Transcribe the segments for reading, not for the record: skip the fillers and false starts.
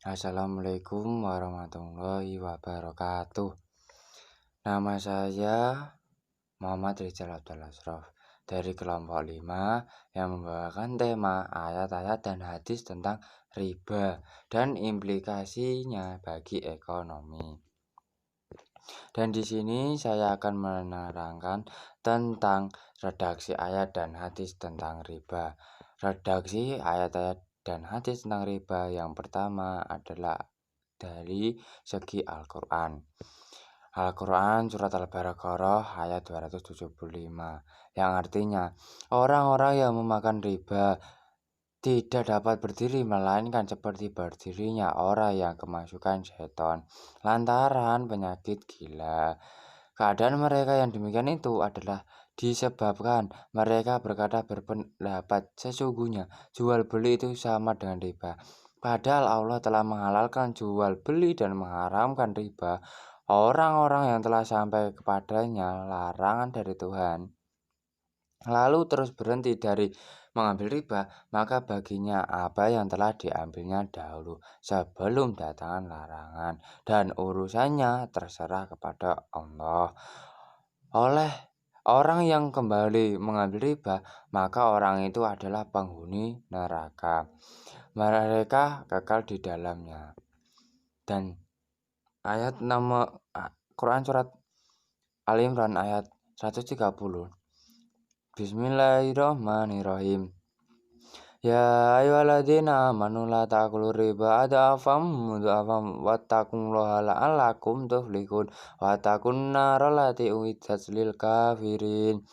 Assalamualaikum warahmatullahi wabarakatuh. Nama saya Muhammad Rizal Abdul Asraf dari kelompok 5 yang membawakan tema ayat-ayat dan hadis tentang riba dan implikasinya bagi ekonomi. Dan di sini saya akan menerangkan tentang redaksi ayat dan hadis tentang riba. Redaksi ayat-ayat dan hadis tentang riba yang pertama adalah dari segi Al-Quran. Al-Quran Surat Al-Baqarah ayat 275 yang artinya orang-orang yang memakan riba tidak dapat berdiri melainkan seperti berdirinya orang yang kemasukan setan lantaran penyakit gila. Keadaan mereka yang demikian itu adalah disebabkan mereka berpendapat sesungguhnya jual beli itu sama dengan riba. Padahal Allah telah menghalalkan jual beli dan mengharamkan riba. Orang-orang yang telah sampai kepadanya larangan dari Tuhan, lalu terus berhenti dari mengambil riba, maka baginya apa yang telah diambilnya dahulu sebelum datangan larangan, dan urusannya terserah kepada Allah. Oleh orang yang kembali mengambil riba, maka orang itu adalah penghuni neraka. Mereka kekal di dalamnya. Dan ayat nama Quran Surat Ali Imran ayat 130. Bismillahirrahmanirrahim. Ya ayyuhalladzina amanu la ta'kulu riba adhafam mudhafam wattaqullaha la'allakum tuflihun wattaqun naral lati uiddat lil kafirin.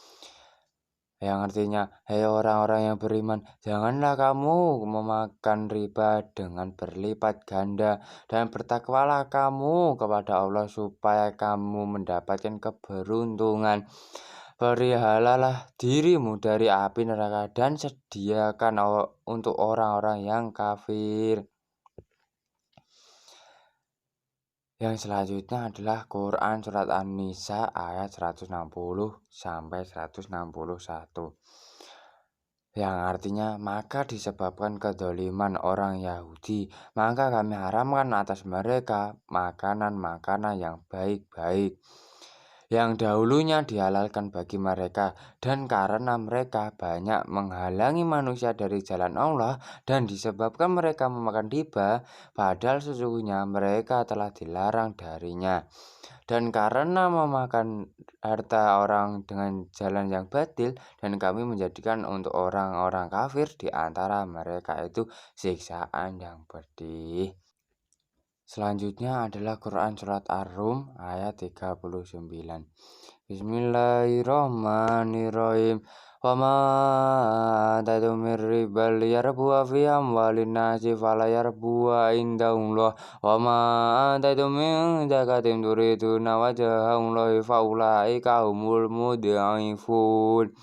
Yang artinya, hei orang-orang yang beriman, janganlah kamu memakan riba dengan berlipat ganda, dan bertakwalah kamu kepada Allah supaya kamu mendapatkan keberuntungan. Peliharalah dirimu dari api neraka dan sediakan untuk orang-orang yang kafir. Yang selanjutnya adalah Quran Surat An-Nisa ayat 160 sampai 161. Yang artinya, maka disebabkan kedoliman orang Yahudi, maka kami haramkan atas mereka makanan-makanan yang baik-baik yang dahulunya dihalalkan bagi mereka, dan karena mereka banyak menghalangi manusia dari jalan Allah dan disebabkan mereka memakan riba, padahal sesungguhnya mereka telah dilarang darinya. Dan karena memakan harta orang dengan jalan yang batil, dan kami menjadikan untuk orang-orang kafir di antara mereka itu siksaan yang pedih. Selanjutnya adalah Quran Surat Ar-Rum ayat 39. Bismillahirrahmanirrahim. Wa ma ataitum mir riba liyarbuwa fi amwalin nasi fala yarbuwa indahullah wa ma ataitum min zakatin turiduna wajhallahi faulaika humul mudha'ifun.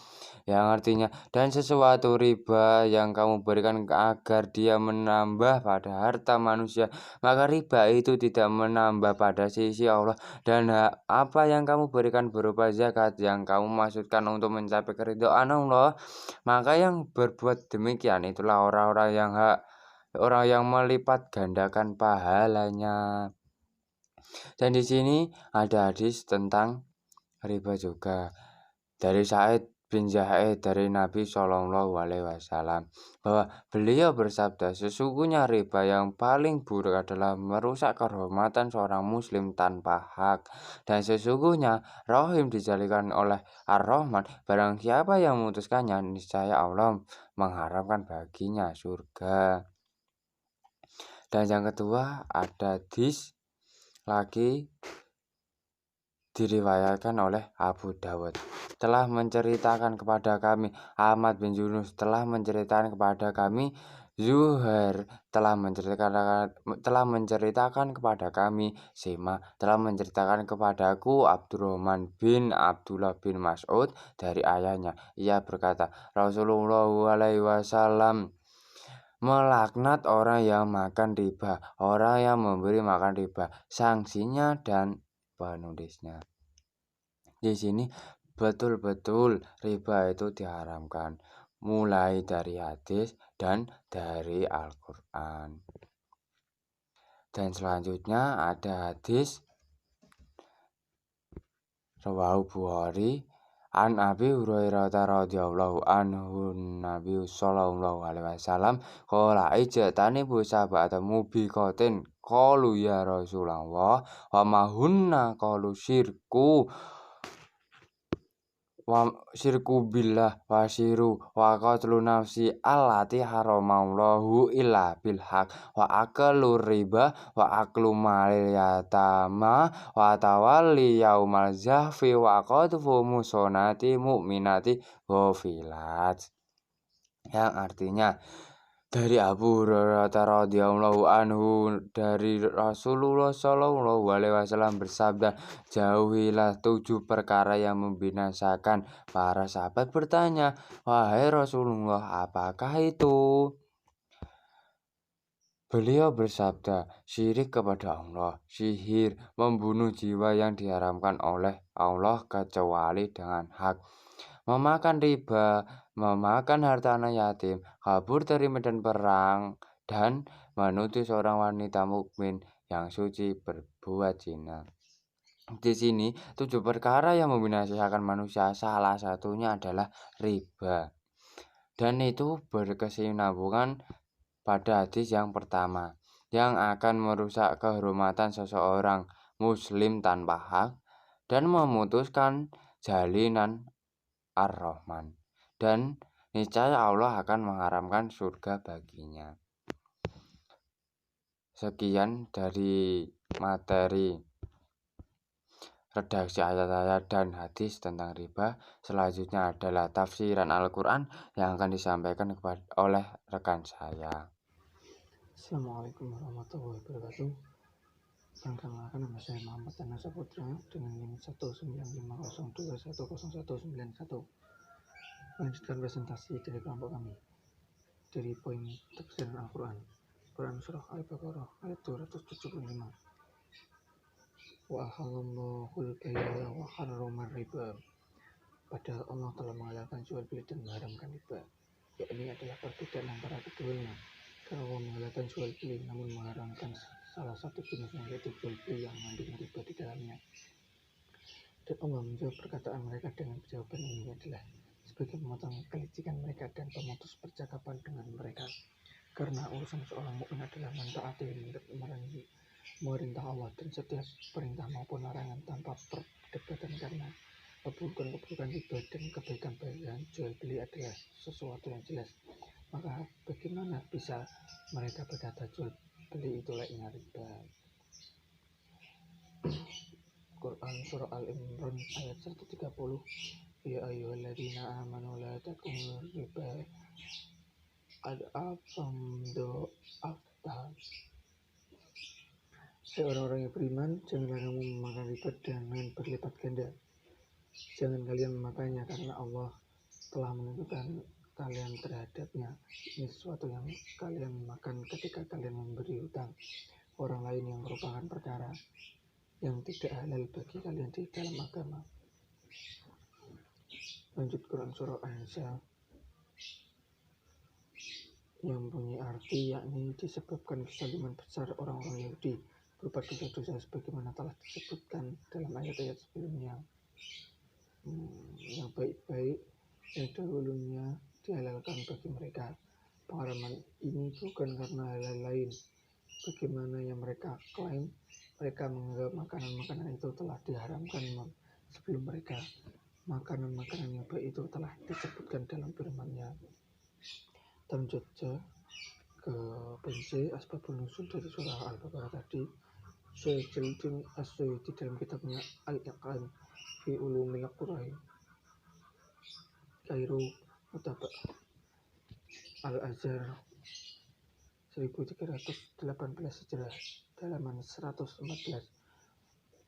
Yang artinya, dan sesuatu riba yang kamu berikan agar dia menambah pada harta manusia, maka riba itu tidak menambah pada sisi Allah. Dan apa yang kamu berikan berupa zakat yang kamu maksudkan untuk mencapai keridhaan Allah, maka yang berbuat demikian itulah orang-orang yang melipat gandakan pahalanya. Dan di sini ada hadis tentang riba juga dari Sa'id bin Zaid dari Nabi Shallallahu Alaihi Wasallam bahwa beliau bersabda, sesungguhnya riba yang paling buruk adalah merusak kehormatan seorang muslim tanpa hak, dan sesungguhnya rahim dijadikan oleh Ar-Rahman. Barang siapa yang memutuskannya, niscaya Allah mengharapkan baginya surga. Dan yang kedua ada hadis lagi diriwayatkan oleh Abu Dawud telah menceritakan kepada kami, Ahmad bin Yunus telah menceritakan kepada kami, Zuhair telah menceritakan kepada kami, Sima telah menceritakan kepadaku, Abdurrahman bin Abdullah bin Mas'ud dari ayahnya, ia berkata, Rasulullah SAW melaknat orang yang makan riba, orang yang memberi makan riba, sanksinya dan penulisnya. Di sini betul-betul riba itu diharamkan, mulai dari hadis dan dari Al-Quran. Dan selanjutnya ada hadis rawahu Bukhari an Abi Hurairah radhiyallahu anhu Nabi sallallahu alaihi wasallam qala ijtanibu sab'ata mubiqatin qalu ya Rasulullah wa ma hunna qalu syirku billah wa syiru wa qatlu nafsi allati haramallahu illa bil haq wa akalu riba wa aklu malil yatama wa tawalli yaumal zahfi wa qadfu musonati mu'minati ghafilat, yang artinya dari Abu Hurairah radhiyallahu anhu dari Rasulullah shallallahu alaihi wasallam bersabda, jauhilah 7 perkara yang membinasakan. Para sahabat bertanya, wahai Rasulullah, apakah itu? Beliau bersabda, syirik kepada Allah, sihir, membunuh jiwa yang diharamkan oleh Allah kecuali dengan hak, memakan riba, memakan harta anak yatim, kabur dari medan perang, dan menuduh seorang wanita mukmin yang suci berbuat zina. Di sini 7 perkara yang membinasakan manusia, salah satunya adalah riba. Dan itu berkesinambungan pada hadis yang pertama, yang akan merusak kehormatan seseorang muslim tanpa hak dan memutuskan jalinan Ar-Rahman, dan niscaya Allah akan mengharamkan surga baginya. Sekian dari materi redaksi ayat-ayat dan hadis tentang riba. Selanjutnya adalah tafsiran Al-Quran yang akan disampaikan oleh rekan saya. Assalamualaikum warahmatullahi wabarakatuh. Perkenalkan, nama saya Muhammad Tana Saputra dengan NIM 19021010191. Melanjutkan presentasi dari kelompok kami dari poin tafsiran Al-Quran. Quran Surah Al-Baqarah ayat 275. Wa ahallallahu al-bay'a wa harrama riba. Padahal Allah telah menghalalkan jual beli dan mengharamkan riba. Ini adalah perbedaan antara keduanya. Karena Allah menghalalkan jual beli namun mengharamkan salah satu jenisnya, yaitu jual beli yang mengandung riba di dalamnya. Dan Allah menjawab perkataan mereka dengan jawaban ini adalah sebagai memotong kelicikan mereka dan pemutus percakapan dengan mereka. Karena urusan seorang mukmin adalah mentaati memerintah Allah dan setiap perintah maupun larangan tanpa perdebatan, karena keburukan-keburukan riba dan kebaikan-kebaikan jual beli adalah sesuatu yang jelas. Maka bagaimana bisa mereka berkata jual beli itu lainnya riba? Quran Surah Al-Imran ayat 130. Ya ayyuhalladzina amanu la takumul riba ad'afam do'afta. Hai orang-orang yang beriman, janganlah kamu memakan riba dengan berlipat ganda. Jangan kalian memakannya, karena Allah telah menentukan kalian terhadapnya. Ini sesuatu yang kalian makan ketika kalian memberi hutang orang lain yang merupakan perkara yang tidak halal bagi kalian di dalam agama. Lanjut Quran Surah An-Nisa yang mempunyai arti yakni disebabkan kezaliman besar orang-orang Yahudi berupa dosa-dosa sebagaimana telah disebutkan dalam ayat-ayat sebelumnya. Yang baik-baik yang dahulunya dihalalkan bagi mereka. Pengharaman ini bukan karena hal lain bagaimana yang mereka klaim. Mereka menganggap makanan-makanan itu telah diharamkan sebelum mereka. Makanan-makanan yang baik itu telah disebutkan dalam firman-Nya. Lanjut ke benci asbabun nuzul dari surah Al-Baqarah tadi. Syekh Jalaluddin As-Suyuti dalam kitabnya Al-Iqan fi Ulumil Qur'an Kairu Mutaba Al-Azhar 1318 Hijrah halaman 114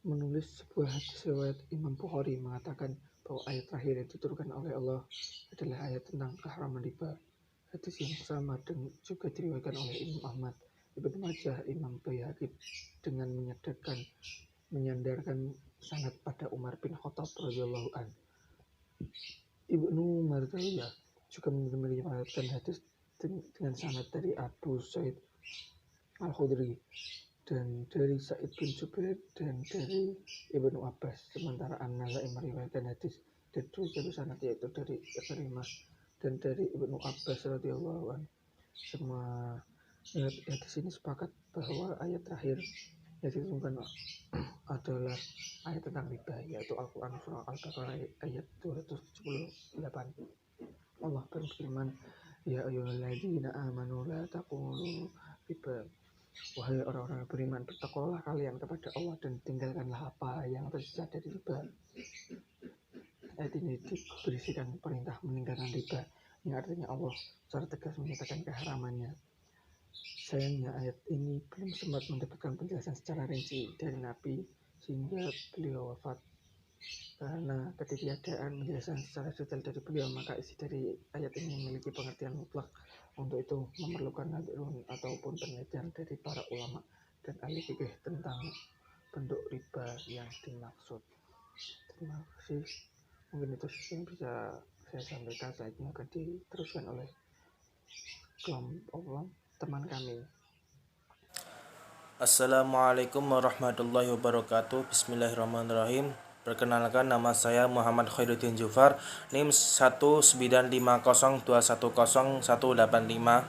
menulis sebuah hadis riwayat Imam Bukhari mengatakan bahwa ayat terakhir yang diturunkan oleh Allah adalah ayat tentang keharaman riba. Hadis yang sama dan juga diriwayatkan oleh Imam Ahmad, Ibnu Majah, Imam Baihaqi dengan menyandarkan sanad pada Umar bin Khattab radhiyallahu an. Ibnu Mardawiyah juga meriwayatkan hadis dengan sanad dari Abu Sa'id Al-Khudri dan dari Sa'id bin Jubair dan dari Ibnu Abbas. Sementara An-Nasai meriwayatkan hadis dari dua jalur sanad, yaitu dari Ikrimah dan dari Ibnu Abbas radhiyallahu anhu. Semua hadis ini sepakat bahwa ayat terakhir yang diturunkan adalah ayat tentang riba, yaitu Al-Quran surah Al-Baqarah ayat 278. Allah berfirman, ya ayyuhalladzina amanu la taqulu riba. Wahai orang-orang yang beriman, bertakwalah kalian kepada Allah dan tinggalkanlah apa yang tersisa dari riba. Ayat ini berisikan perintah meninggalkan riba, yang artinya Allah secara tegas menyatakan keharamannya. Sayangnya ayat ini belum sempat mendapatkan penjelasan secara rinci dari Nabi sehingga beliau wafat. Karena ketiadaan penjelasan secara detail dari beliau, maka isi dari ayat ini memiliki pengertian mutlak. Untuk itu memerlukan nadrun ataupun penelitian dari para ulama dan ahli fikih tentang bentuk riba yang dimaksud. Terima kasih. Mungkin itu yang bisa saya sampaikan. Selanjutnya akan diteruskan oleh kelompok teman kami. Assalamualaikum warahmatullahi wabarakatuh. Bismillahirrahmanirrahim. Perkenalkan, nama saya Muhammad Khairuddin Jufar, NIM 19502100185.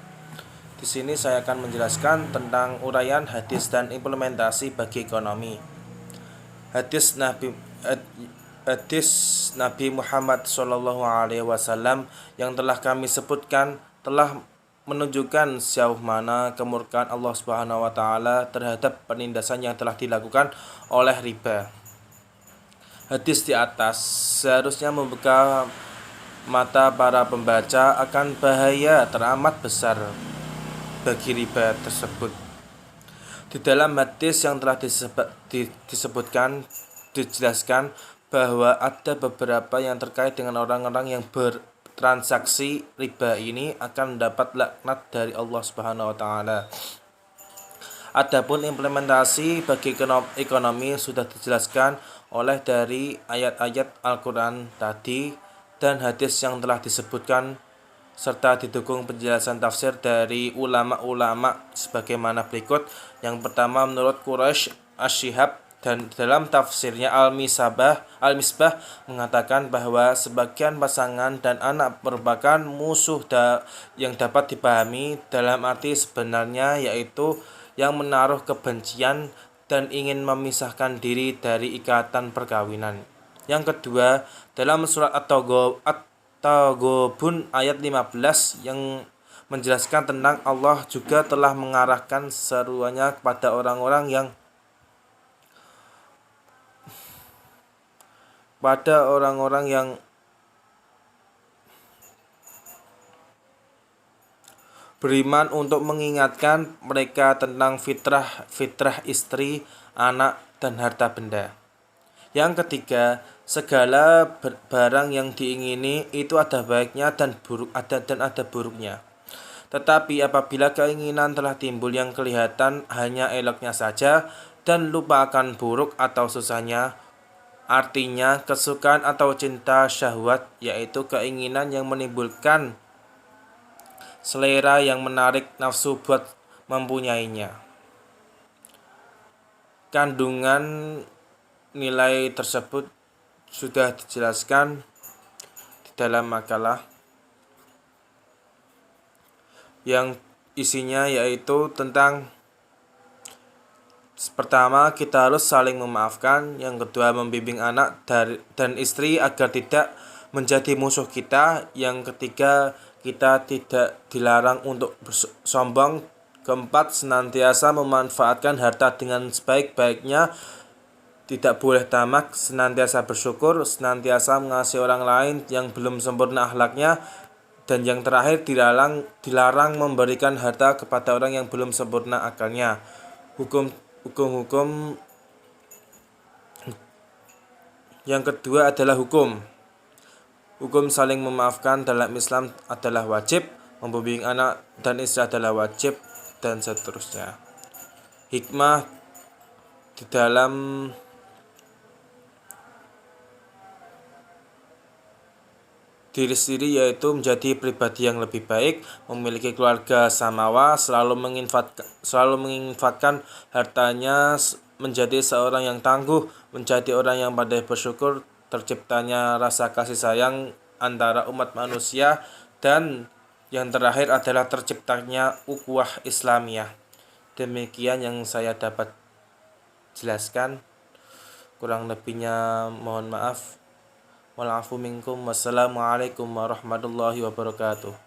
Di sini saya akan menjelaskan tentang uraian hadis dan implementasi bagi ekonomi. Hadis Nabi Muhammad SAW yang telah kami sebutkan telah menunjukkan sejauh mana kemurkaan Allah Subhanahu wa taala terhadap penindasan yang telah dilakukan oleh riba. Hadis di atas seharusnya membuka mata para pembaca akan bahaya teramat besar bagi riba tersebut. Di dalam hadis yang telah disebutkan dijelaskan bahwa ada beberapa yang terkait dengan orang-orang yang bertransaksi riba ini akan mendapat laknat dari Allah Subhanahu wa taala. Adapun implementasi bagi ekonomi sudah dijelaskan oleh dari ayat-ayat Al-Qur'an tadi dan hadis yang telah disebutkan serta didukung penjelasan tafsir dari ulama-ulama sebagaimana berikut. Yang pertama, menurut Quraisy Asy-Syihab dan dalam tafsirnya Al-Misbah mengatakan bahwa sebagian pasangan dan anak merupakan musuh yang dapat dipahami dalam arti sebenarnya, yaitu yang menaruh kebencian dan ingin memisahkan diri dari ikatan perkawinan. Yang kedua, dalam surat At-Taghabun ayat 15 yang menjelaskan tentang Allah juga telah mengarahkan seruannya kepada orang-orang yang beriman untuk mengingatkan mereka tentang fitrah istri, anak, dan harta benda. Yang ketiga, segala barang yang diingini itu ada baiknya dan ada buruknya. Tetapi apabila keinginan telah timbul yang kelihatan hanya eloknya saja dan lupa akan buruk atau susahnya, artinya kesukaan atau cinta syahwat, yaitu keinginan yang menimbulkan selera yang menarik nafsu buat mempunyainya. Kandungan nilai tersebut sudah dijelaskan di dalam makalah yang isinya yaitu tentang pertama, kita harus saling memaafkan. Yang kedua, membimbing anak dan istri agar tidak menjadi musuh kita. Yang ketiga, kita tidak dilarang untuk sombong. Keempat, senantiasa memanfaatkan harta dengan sebaik-baiknya. Tidak boleh tamak, senantiasa bersyukur, senantiasa mengasihi orang lain yang belum sempurna akhlaknya. Dan yang terakhir, dilarang memberikan harta kepada orang yang belum sempurna akalnya. Hukum yang kedua adalah hukum saling memaafkan dalam Islam adalah wajib, membimbing anak dan istri adalah wajib, dan seterusnya. Hikmah di diri sendiri, yaitu menjadi pribadi yang lebih baik, memiliki keluarga samawa, selalu menginfakkan hartanya, menjadi seorang yang tangguh, menjadi orang yang pandai bersyukur, terciptanya rasa kasih sayang antara umat manusia, dan yang terakhir adalah terciptanya ukhuwah Islamiyah. Demikian yang saya dapat jelaskan. Kurang lebihnya mohon maaf. Wal afu minkum. Wassalamualaikum warahmatullahi wabarakatuh.